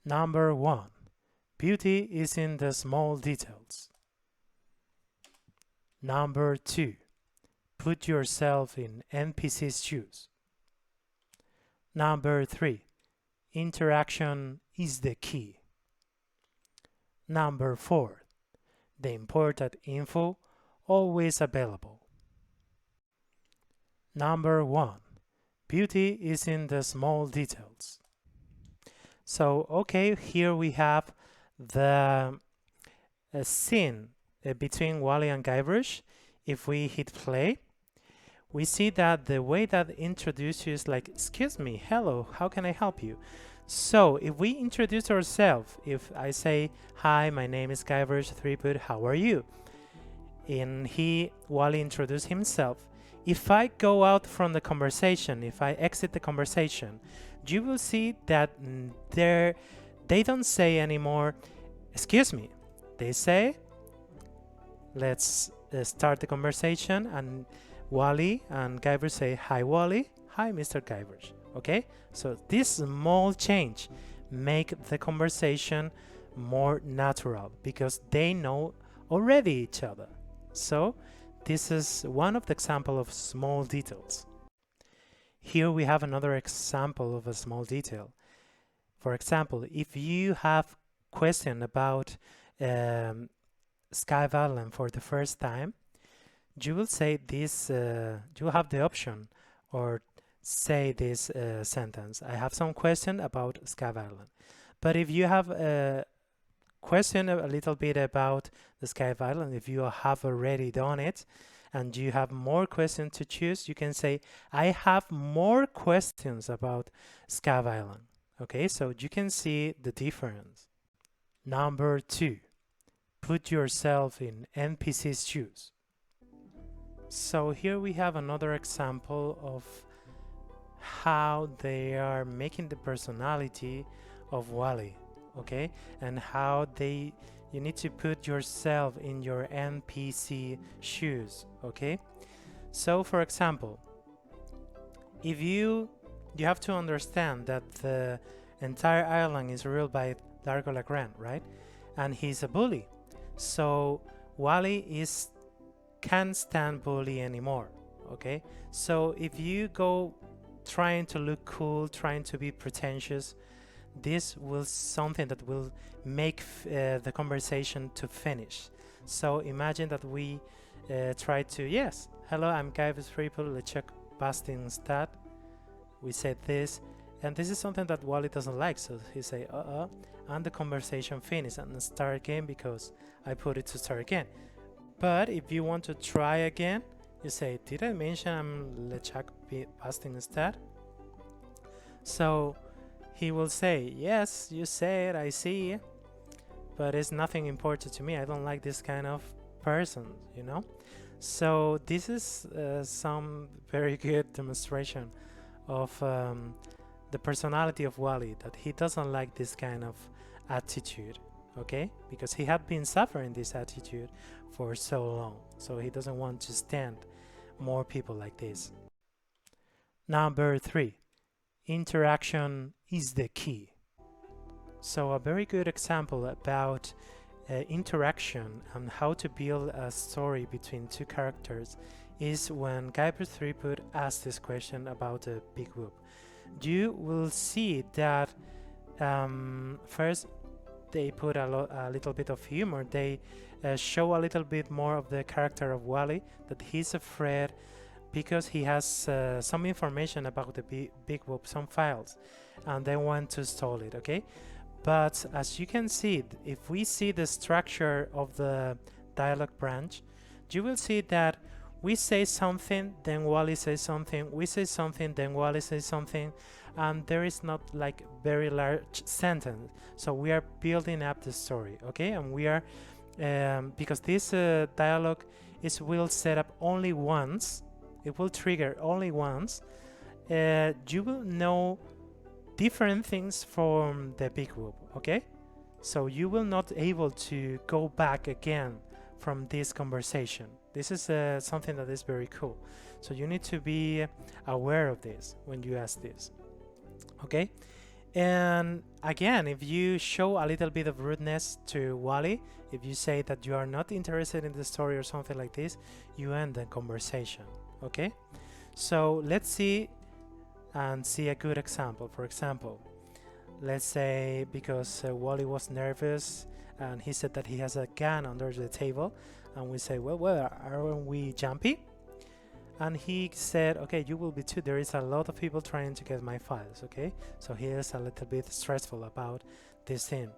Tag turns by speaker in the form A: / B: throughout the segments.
A: Number 1. Beauty is in the small details. Number 2. Put yourself in NPCs' shoes. Number 3. Interaction is the key. Number 4. The important info always available. Number 1. Beauty is in the small details. So, okay, here we have the scene between Wally and Guybrush. If we hit play, we see that the way that introduces you is like, excuse me, hello, how can I help you? So if we introduce ourselves, if I say, hi, my name is Guybrush Threepwood, how are you? And Wally introduced himself. If I go out from the conversation, if I exit the conversation, you will see that they don't say anymore, excuse me. They say, let's start the conversation, and Wally and Guybrush say, hi Wally, hi Mr. Guybrush. Okay, so this small change make the conversation more natural because they know already each other. So this is one of the example of small details. Here we have another example of a small detail. For example, if you have question about Sky Island for the first time, you will say this, you have the option or say this sentence. I have some question about Sky Island. But if you have a question a little bit about the Sky Island, if you have already done it and you have more questions to choose, you can say, I have more questions about Sky Island. Okay, so you can see the difference. Number 2. Put yourself in NPC's shoes. So here we have another example of how they are making the personality of Wally, okay? And how you need to put yourself in your NPC shoes, okay? So for example, if you have to understand that the entire island is ruled by Dargo Lagrange, right? And he's a bully. So Wally can't stand bully anymore, okay? So if you go trying to look cool, trying to be pretentious, this will something that will make the conversation to finish. So imagine that we try to, yes, hello, I'm Guybrush Threepwood, let's check busting stat. We said this, and this is something that Wally doesn't like, so he say, and the conversation finished and start again because I put it to start again. But if you want to try again, you say, did I mention I'm LeChuck busting stat? So he will say, yes, you said, I see, but it's nothing important to me. I don't like this kind of person, you know? So this is some very good demonstration of the personality of Wally, that he doesn't like this kind of attitude, okay? Because he had been suffering this attitude for so long, so he doesn't want to stand more people like this. Number 3, interaction is the key. So a very good example about interaction and how to build a story between two characters is when Guybrush Threepwood asked this question about the big whoop. You will see that first they put a little bit of humor. They show a little bit more of the character of Wally, that he's afraid because he has some information about the big whoop, some files, and they want to stall it, okay? But as you can see, if we see the structure of the dialogue branch, you will see that we say something, then Wally says something, we say something, then Wally says something, and there is not like very large sentence. So we are building up the story, okay? And we are, because this dialogue will set up only once, it will trigger only once, you will know different things from the big whoop, okay? So you will not able to go back again from this conversation. This is something that is very cool. So you need to be aware of this when you ask this, okay? And again, if you show a little bit of rudeness to Wally, if you say that you are not interested in the story or something like this, you end the conversation. Okay? So let's see and see a good example. For example, let's say because Wally was nervous and he said that he has a gun under the table, and we say, well, aren't we jumpy? And he said, okay, you will be too. There is a lot of people trying to get my files, okay? So he is a little bit stressful about this thing.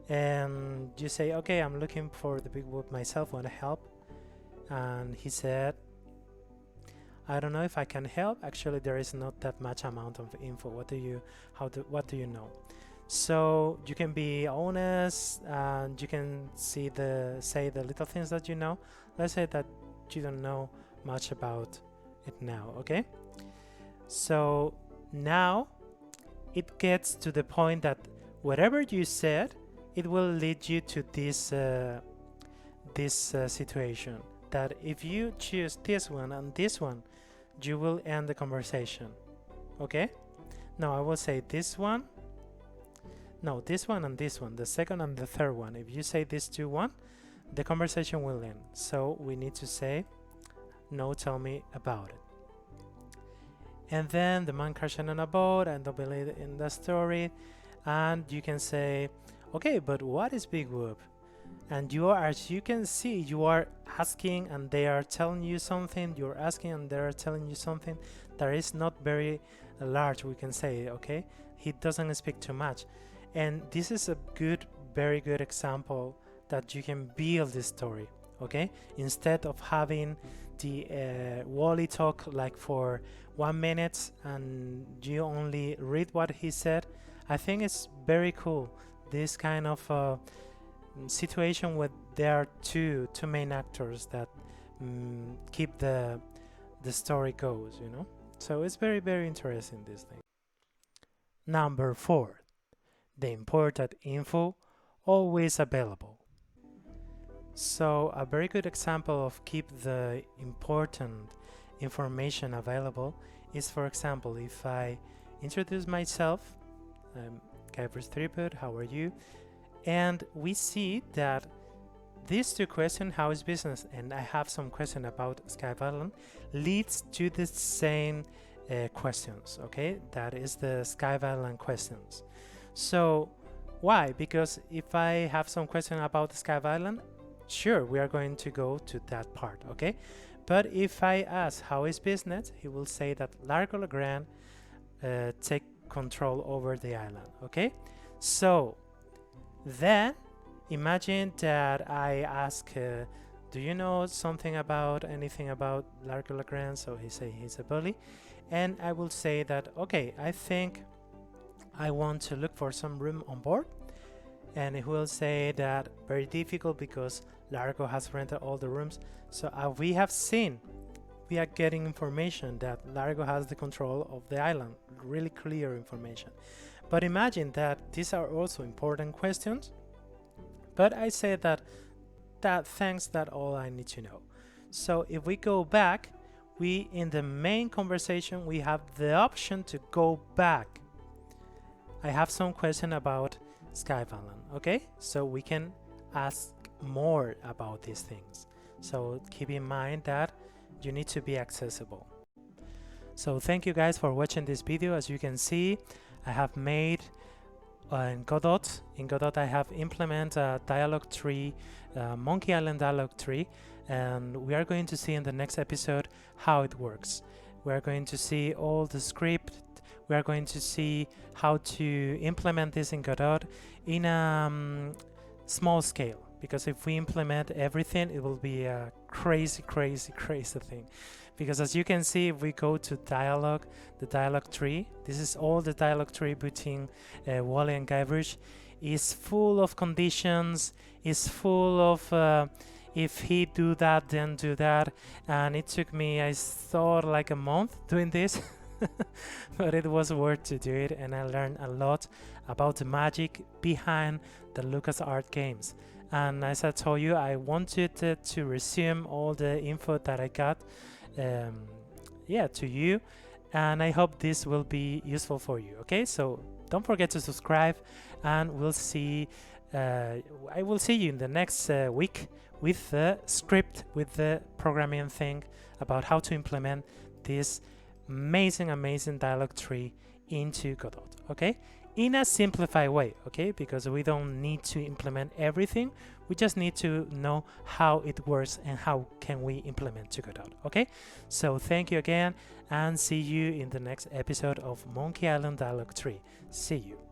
A: And you say, okay, I'm looking for the big whoop myself, want to help? And he said, I don't know if I can help. Actually, there is not that much amount of info. What do you know? So you can be honest and you can say the little things that you know. Let's say that you don't know much about it now, okay? So now it gets to the point that whatever you said, it will lead you to this situation, that if you choose this one and this one, you will end the conversation, okay? Now I will say this one, no, this one and this one, the second and the third one. If you say this to one, the conversation will end. So we need to say, no, tell me about it. And then the man crashing on a boat, and don't believe in the story, and you can say, okay, but what is Big Whoop? And you are, as you can see, you are asking and they are telling you something, you're asking and they are telling you something that is not very large, we can say, okay? He doesn't speak too much. And this is a good, very good example that you can build this story, okay? Instead of having the Wally talk like for 1 minute and you only read what he said, I think it's very cool. This kind of situation where there are two main actors that keep the story goes, you know? So it's very, very interesting, this thing. Number 4, the important info always available. So a very good example of keep the important information available is, for example, if I introduce myself, I'm Kaiver's Threepwood, how are you? And we see that these two questions, how is business, and I have some question about Skype Island, leads to the same questions, okay? That is the Skype Island questions. So why? Because if I have some question about Skype Island, sure, we are going to go to that part, okay? But if I ask how is business, he will say that Largo Legrand take control over the island, okay? So then imagine that I ask, do you know something about anything about Largo Legrand? So he say he's a bully, and I will say that, okay, I think I want to look for some room on board, and he will say that very difficult because Largo has rented all the rooms. So we have seen, we are getting information that Largo has the control of the island, really clear information. But imagine that these are also important questions, but I say that thanks, that all I need to know. So if we go back, we in the main conversation, we have the option to go back. I have some question about Skype Island, okay? So we can ask more about these things. So keep in mind that you need to be accessible. So thank you guys for watching this video. As you can see, I have made in Godot. In Godot I have implemented a dialog tree, Monkey Island dialog tree, and we are going to see in the next episode how it works. We are going to see all the script. We are going to see how to implement this in Godot in a small scale, because if we implement everything, it will be a crazy thing. Because as you can see, if we go to dialog, the dialog tree, this is all the dialog tree between Wally and Guybrush, is full of conditions, is full of if he do that, then do that, and it took me, I thought, like a month doing this. But it was worth to do it, and I learned a lot about the magic behind the LucasArts games. And as I told you, I wanted to resume all the info that I got to you, and I hope this will be useful for you. Okay, so don't forget to subscribe, and I will see you in the next week with the script, with the programming thing about how to implement this amazing dialog tree into Godot, okay? In a simplified way, okay? Because we don't need to implement everything. We just need to know how it works and how can we implement to Godot, okay? So thank you again, and see you in the next episode of Monkey Island Dialog Tree. See you.